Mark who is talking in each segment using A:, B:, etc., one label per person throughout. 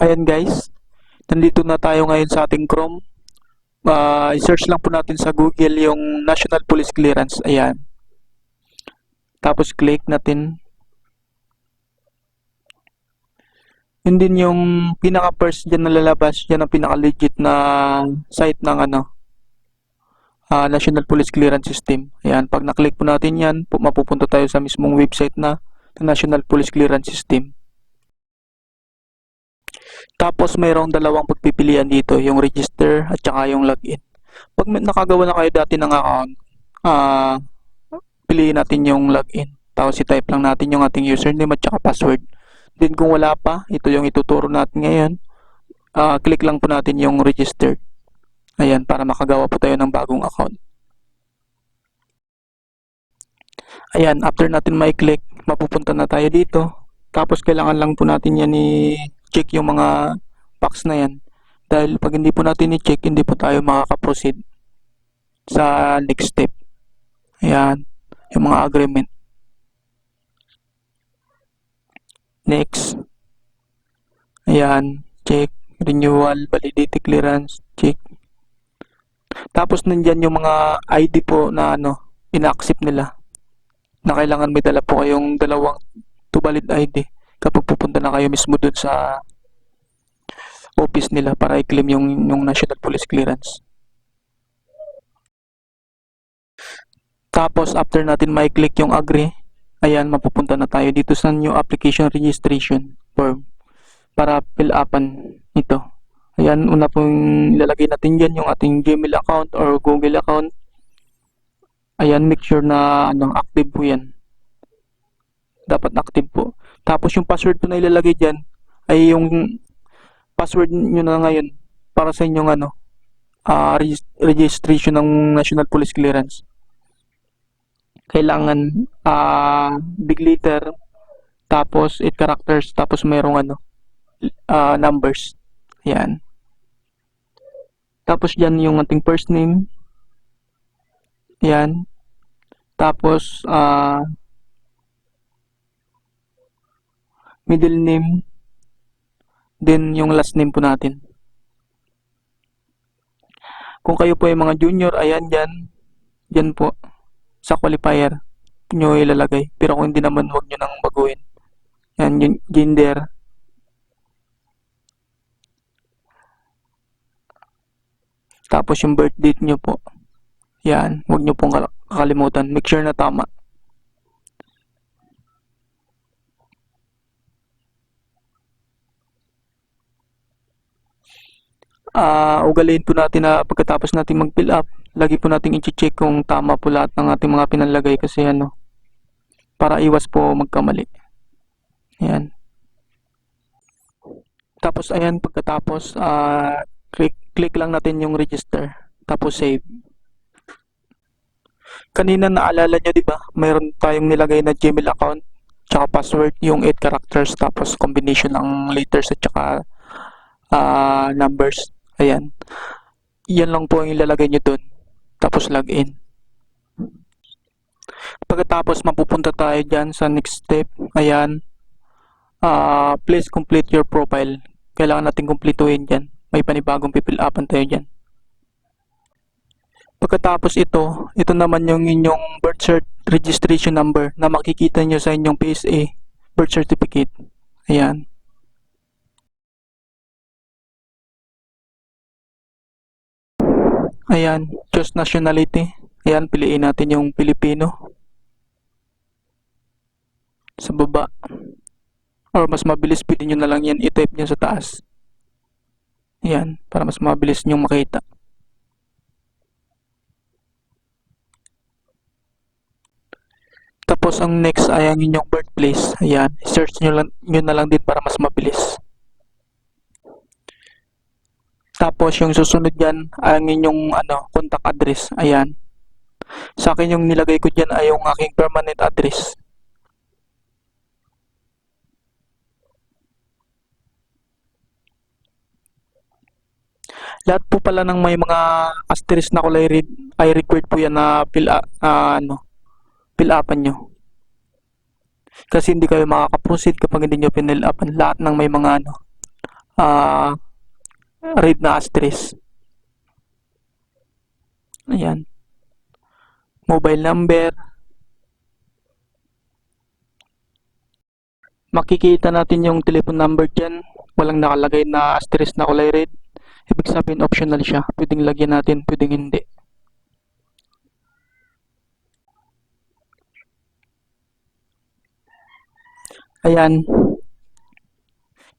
A: Ayan guys, nandito na tayo ngayon sa ating Chrome. I-search lang po natin sa Google yung National Police Clearance. Ayan. Tapos click natin. Yun din yung pinaka-first dyan na lalabas. Yan ang pinaka-legit na site ng National Police Clearance System. Ayan. Pag na-click po natin yan, mapupunta tayo sa mismong website na National Police Clearance System. Tapos mayroong dalawang pagpipilian dito, yung register at saka yung login. Pag nakagawa na kayo dati ng account, piliin natin yung login. Tapos i-type lang natin yung ating username at saka password. Then kung wala pa, ito yung ituturo natin ngayon. Click lang po natin yung register. Ayan, para makagawa po tayo ng bagong account. Ayan, after natin may click, mapupunta na tayo dito. Tapos kailangan lang po natin yan i-check yung mga box na yan. Dahil pag hindi po natin i-check, hindi po tayo makaka-proceed sa next step. Ayan, yung mga agreement. Next. Ayan, check. Renewal, validity clearance, check. Tapos nandyan yung mga ID po na ina-accept nila. Na kailangan may dala po kayong dalawang to valid ID kapag pupunta na kayo mismo dun sa office nila para i-claim yung National Police Clearance. Tapos after natin may-click yung agree, ayan, mapupunta na tayo dito sa new application registration form para fill upan ito. Ayan, una pong ilalagay natin dyan yung ating Gmail account or Google account. Ayan, make sure na active po yan. Dapat active po. Tapos yung password po na ilalagay dyan ay yung password nyo na ngayon para sa inyong registration ng National Police Clearance. Kailangan big letter, tapos 8 characters, tapos mayroong numbers. Ayan. Tapos dyan yung ating first name. Ayan. Tapos middle name. Then yung last name po natin. Kung kayo po ay mga junior, ayan dyan. Dyan po. Sa qualifier nyo ilalagay. Pero kung hindi naman, huwag nyo nang baguhin. Yan, yung gender. Tapos yung birth date nyo po. Yan, huwag nyo pong kakalimutan. Make sure na tama. Ugaliin po natin na pagkatapos natin mag-fill up, lagi po natin i-check kung tama po lahat ng ating mga pinalagay kasi para iwas po magkamali. Ayan. Tapos ayan, pagkatapos click lang natin yung register, tapos save. Kanina naalala nyo, di ba? Mayroon tayong nilagay na Gmail account tsaka password, yung 8 characters tapos combination ng letters at tsaka numbers. Ayan. Yan lang po ang ilalagay nyo dun. Tapos login. Pagkatapos mapupunta tayo dyan sa next step. Ayan. Please complete your profile. Kailangan natin kumpletuhin dyan. May panibagong pipill upan tayo dyan. Pagkatapos ito naman yung inyong birth cert registration number na makikita nyo sa inyong PSA birth certificate. Ayan. Ayan, choose nationality. Ayan, piliin natin yung Pilipino. Sa baba. Or mas mabilis, pili nyo na lang yan, i-type nyo sa taas. Ayan, para mas mabilis nyo makita. Tapos ang next ay ang inyong birthplace. Ayan, search nyo na lang din para mas mabilis. Tapos yung susunod dyan ay ang inyong contact address. Ayan. Sa akin yung nilagay ko dyan ay yung aking permanent address. Lahat po pala ng may mga asterisk na kulay red ay required po yan na fill upan nyo. Kasi hindi kayo makaka-proceed kapag hindi nyo fill upan lahat ng may mga ah, read na asterisk. Ayan. Mobile number. Makikita natin yung telephone number dyan. Walang nakalagay na asterisk na kulay red. Ibig sabihin optional siya. Pwedeng lagyan natin, pwedeng hindi. Ayan.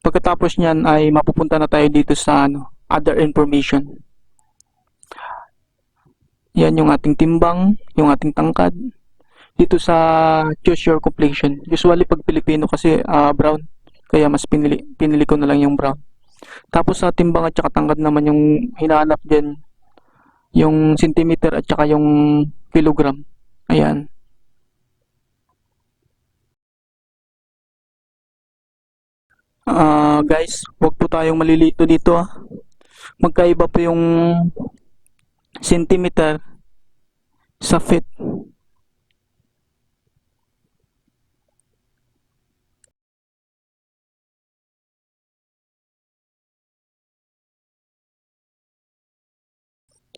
A: Pagkatapos niyan ay mapupunta na tayo dito sa other information. Yan yung ating timbang, yung ating tangkad. Dito sa choose your complexion. Usually pag Pilipino kasi brown. Kaya mas pinili ko na lang yung brown. Tapos sa timbang at saka tangkad naman yung hinahanap dyan, yung centimeter at saka yung kilogram. Ayan. Guys, wag po tayong malilito dito Magkaiba po yung centimeter sa feet.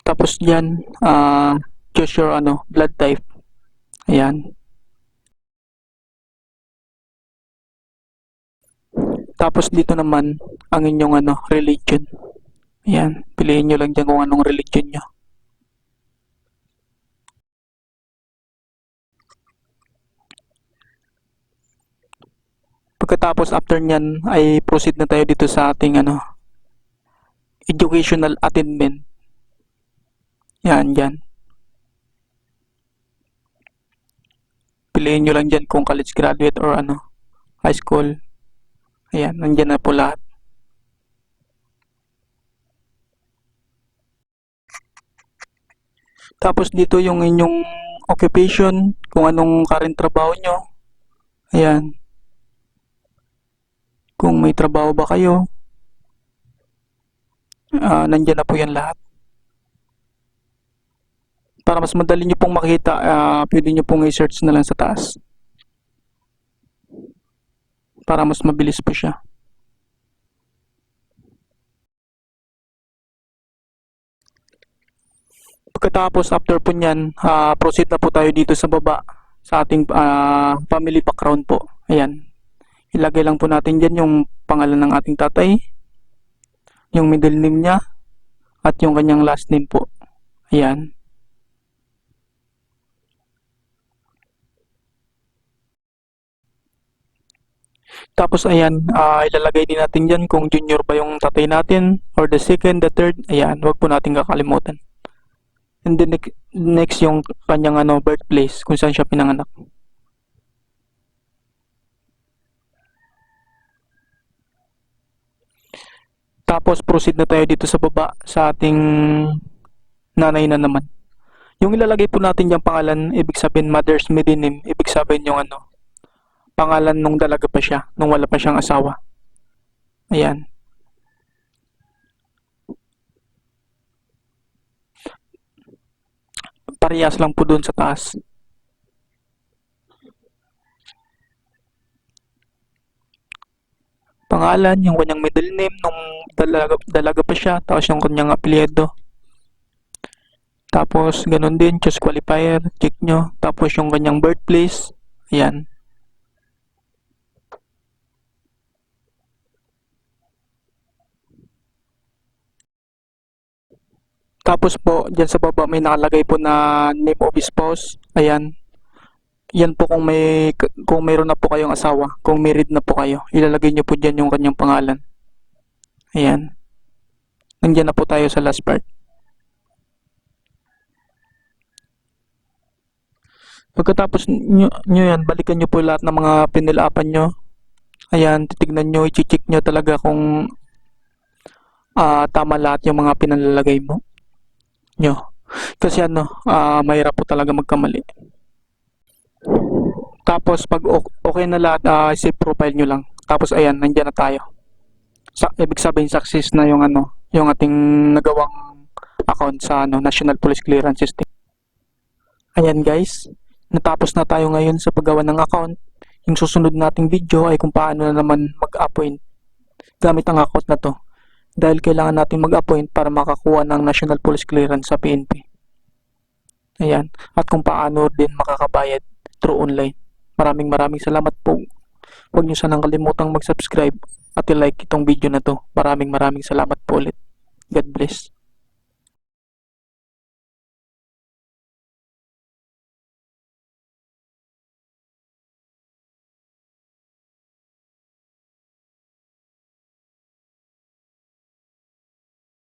A: Tapos dyan, choose your blood type. Ayan. Tapos dito naman, ang inyong religion. Ayan, piliin nyo lang dyan kung anong religion nyo. Pagkatapos after nyan, ay proceed na tayo dito sa ating educational attainment. Yan, dyan. Piliin nyo lang dyan kung college graduate or high school. Ayan, nandyan na po lahat. Tapos dito yung inyong occupation, kung anong current trabaho nyo. Ayan. Kung may trabaho ba kayo. Nandyan na po yan lahat. Para mas madali nyo pong makita, pwede nyo pong i-search na lang sa taas. Para mas mabilis po siya. Pagkatapos after po nyan, proceed na po tayo dito sa baba sa ating family background po. Ayan. Ilagay lang po natin dyan yung pangalan ng ating tatay, yung middle name niya, at yung kanyang last name po. Ayan. Tapos ayan, ilalagay din natin dyan kung junior ba yung tatay natin, or the second, the third. Ayan, wag po natin kakalimutan. And then next yung kanyang birthplace, kung saan siya pinanganak. Tapos proceed na tayo dito sa baba sa ating nanay na naman. Yung ilalagay po natin yung pangalan, ibig sabihin mother's maiden name, ibig sabihin yung pangalan nung dalaga pa siya, nung wala pa siyang asawa. Ayan. Parehas lang po dun sa taas. Pangalan, yung kanyang middle name nung dalaga pa siya, tapos yung kanyang apelyido. Tapos ganun din, choose qualifier, check nyo. Tapos yung kanyang birthplace, ayan. Tapos po, dyan sa baba may nakalagay po na name of spouse. Ayan. Yan po kung mayroon na po kayong asawa, kung married na po kayo, ilalagay nyo po dyan yung kanyang pangalan. Ayan. Nandiyan na po tayo sa last part. Pagkatapos nyo yan, balikan nyo po lahat ng mga pinilapan nyo. Ayan, titignan nyo, i-check nyo talaga kung tama lahat yung mga pinalalagay mo. Kasi mahirap po talaga magkamali. Tapos pag okay na lahat, save profile nyo lang. Tapos ayan, nandiyan na tayo. Ibig sabihin success na yung yung ating nagawang account sa National Police Clearance System. Ayan guys, natapos na tayo ngayon sa paggawa ng account. Yung susunod nating video ay kung paano na naman mag-appoint gamit ang account na to dahil kailangan natin mag-appoint para makakuha ng National Police Clearance sa PNP. Ayan, at kung paano din makakabayad through online. Maraming salamat po. Huwag niyo sanang kalimutang mag-subscribe at i-like itong video na to. Maraming salamat po ulit. God bless.